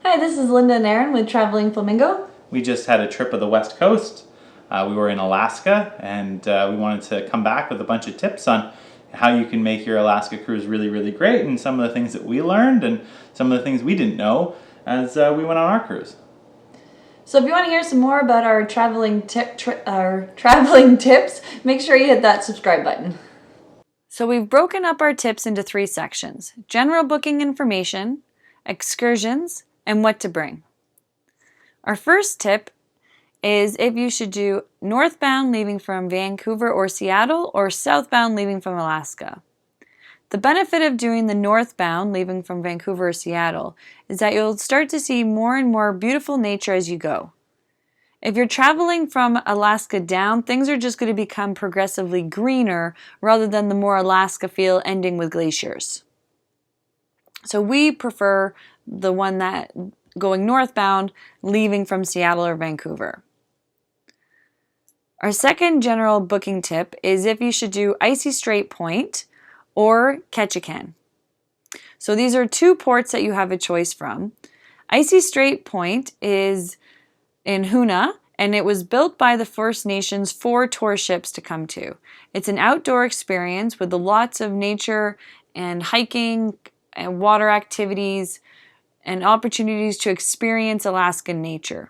Hi, this is Linda and Aaron with Traveling Flamingo. We just had a trip of the West Coast. We were in Alaska, and we wanted to come back with a bunch of tips on how you can make your Alaska cruise really, really great, and some of the things that we learned and some of the things we didn't know as we went on our cruise. So if you want to hear some more about our traveling tips, make sure you hit that subscribe button. So we've broken up our tips into 3 sections: general booking information, excursions, and what to bring. Our first tip is if you should do northbound leaving from Vancouver or Seattle or southbound leaving from Alaska. The benefit of doing the northbound leaving from Vancouver or Seattle is that you'll start to see more and more beautiful nature as you go. If you're traveling from Alaska down, things are just going to become progressively greener rather than the more Alaska feel ending with glaciers. So we prefer the one that going northbound leaving from Seattle or Vancouver. Our second general booking tip is if you should do Icy Strait Point or Ketchikan. So these are 2 ports that you have a choice from. Icy Strait Point is in Juneau, and it was built by the First Nations for tour ships to come to. It's an outdoor experience with lots of nature and hiking and water activities and opportunities to experience Alaskan nature.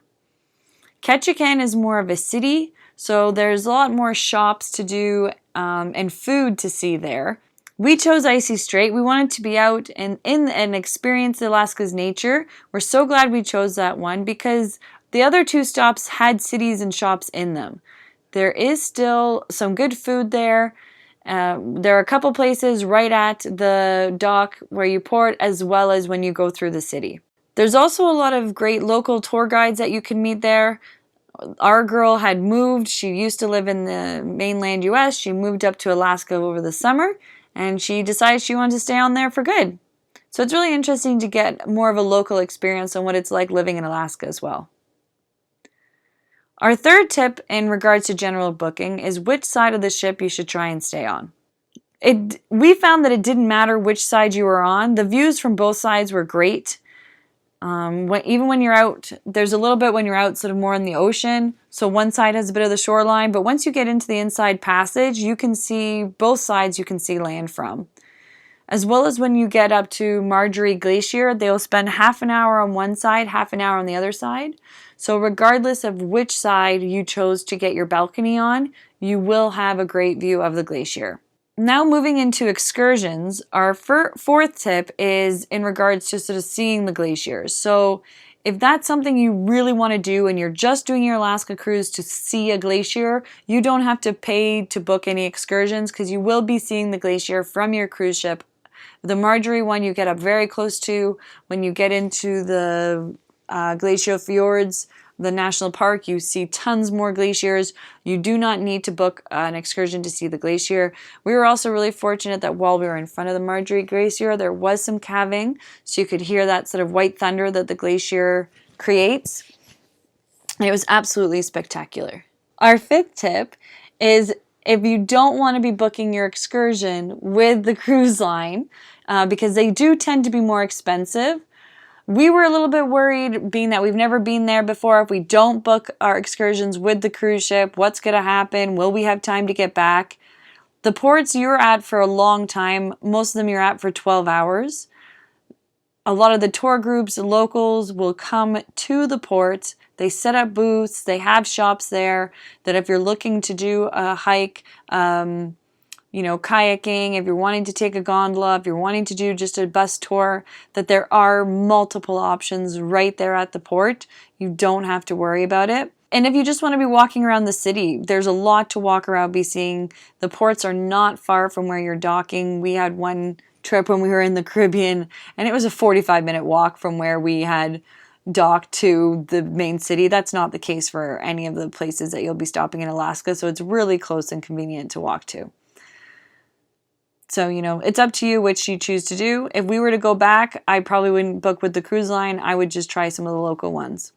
Ketchikan is more of a city, so there's a lot more shops to do and food to see there. We chose Icy Strait. We wanted to be out and experience Alaska's nature. We're so glad we chose that one because the other 2 stops had cities and shops in them. There is still some good food there. There are a couple places right at the dock where you port, as well as when you go through the city. There's also a lot of great local tour guides that you can meet there. Our girl had moved. She used to live in the mainland US. She moved up to Alaska over the summer, and she decided she wanted to stay on there for good. So it's really interesting to get more of a local experience on what it's like living in Alaska as well. Our third tip in regards to general booking is which side of the ship you should try and stay on. We found that it didn't matter which side you were on. The views from both sides were great. Even when you're out, there's a little bit when you're out sort of more in the ocean. So one side has a bit of the shoreline, but once you get into the Inside Passage, you can see both sides you can see land from. As well as when you get up to Marjorie Glacier, they'll spend half an hour on one side, half an hour on the other side. So regardless of which side you chose to get your balcony on, you will have a great view of the glacier. Now moving into excursions, our fourth tip is in regards to sort of seeing the glaciers. So if that's something you really want to do and you're just doing your Alaska cruise to see a glacier, you don't have to pay to book any excursions because you will be seeing the glacier from your cruise ship. The Marjorie one you get up very close to. When you get into the Glacier Fjords, the national park, you see tons more glaciers. You do not need to book an excursion to see the glacier. We were also really fortunate that while we were in front of the Marjorie Glacier, there was some calving, so you could hear that sort of white thunder that the glacier creates. It was absolutely spectacular. Our 5th tip is if you don't want to be booking your excursion with the cruise line, because they do tend to be more expensive. We were a little bit worried, being that we've never been there before. If we don't book our excursions with the cruise ship, what's going to happen? Will we have time to get back? The ports you're at for a long time, most of them you're at for 12 hours. A lot of the tour groups, locals will come to the ports. They set up booths. They have shops there that if you're looking to do a hike, kayaking, if you're wanting to take a gondola, if you're wanting to do just a bus tour, that there are multiple options right there at the port. You don't have to worry about it. And if you just want to be walking around the city, there's a lot to walk around, be seeing. The ports are not far from where you're docking. We had one trip when we were in the Caribbean, and it was a 45-minute walk from where we had docked to the main city. That's not the case for any of the places that you'll be stopping in Alaska, so it's really close and convenient to walk to. So, it's up to you which you choose to do. If we were to go back, I probably wouldn't book with the cruise line. I would just try some of the local ones.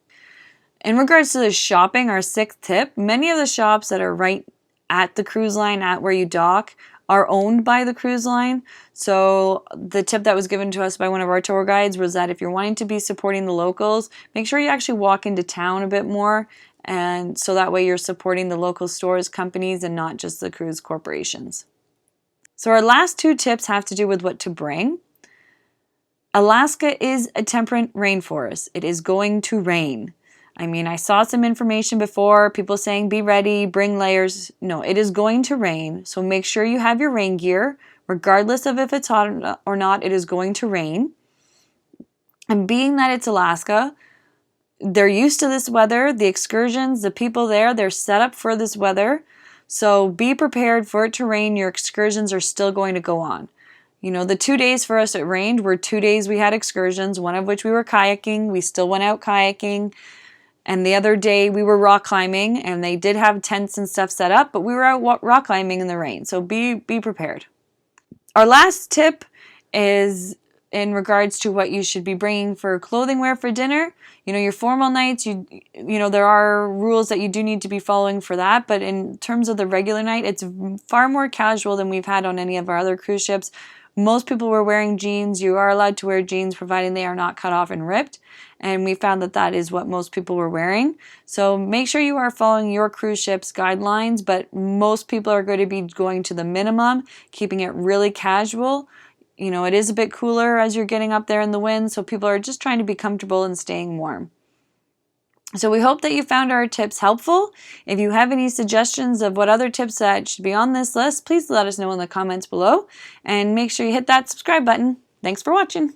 In regards to the shopping, our 6th tip, many of the shops that are right at the cruise line, at where you dock, are owned by the cruise line. So the tip that was given to us by one of our tour guides was that if you're wanting to be supporting the locals, make sure you actually walk into town a bit more, and so that way you're supporting the local stores, companies, and not just the cruise corporations. So our last two tips have to do with what to bring. Alaska is a temperate rainforest. It is going to rain. I mean, I saw some information before, people saying be ready, bring layers. No, it is going to rain, so make sure you have your rain gear. Regardless of if it's hot or not, it is going to rain. And being that it's Alaska, they're used to this weather. The excursions, the people there, they're set up for this weather. So be prepared for it to rain. Your excursions are still going to go on. You know, the 2 days for us it rained were 2 days we had excursions, one of which we were kayaking. We still went out kayaking. And the other day we were rock climbing, and they did have tents and stuff set up, but we were out rock climbing in the rain. So be prepared. Our last tip is in regards to what you should be bringing for clothing wear for dinner. You know, your formal nights, you know, there are rules that you do need to be following for that. But in terms of the regular night, it's far more casual than we've had on any of our other cruise ships. Most people were wearing jeans. You are allowed to wear jeans providing they are not cut off and ripped. And we found that that is what most people were wearing. So make sure you are following your cruise ship's guidelines, but most people are going to be going to the minimum, keeping it really casual. You know, it is a bit cooler as you're getting up there in the wind, so people are just trying to be comfortable and staying warm. So we hope that you found our tips helpful. If you have any suggestions of what other tips that should be on this list, please let us know in the comments below. And make sure you hit that subscribe button. Thanks for watching.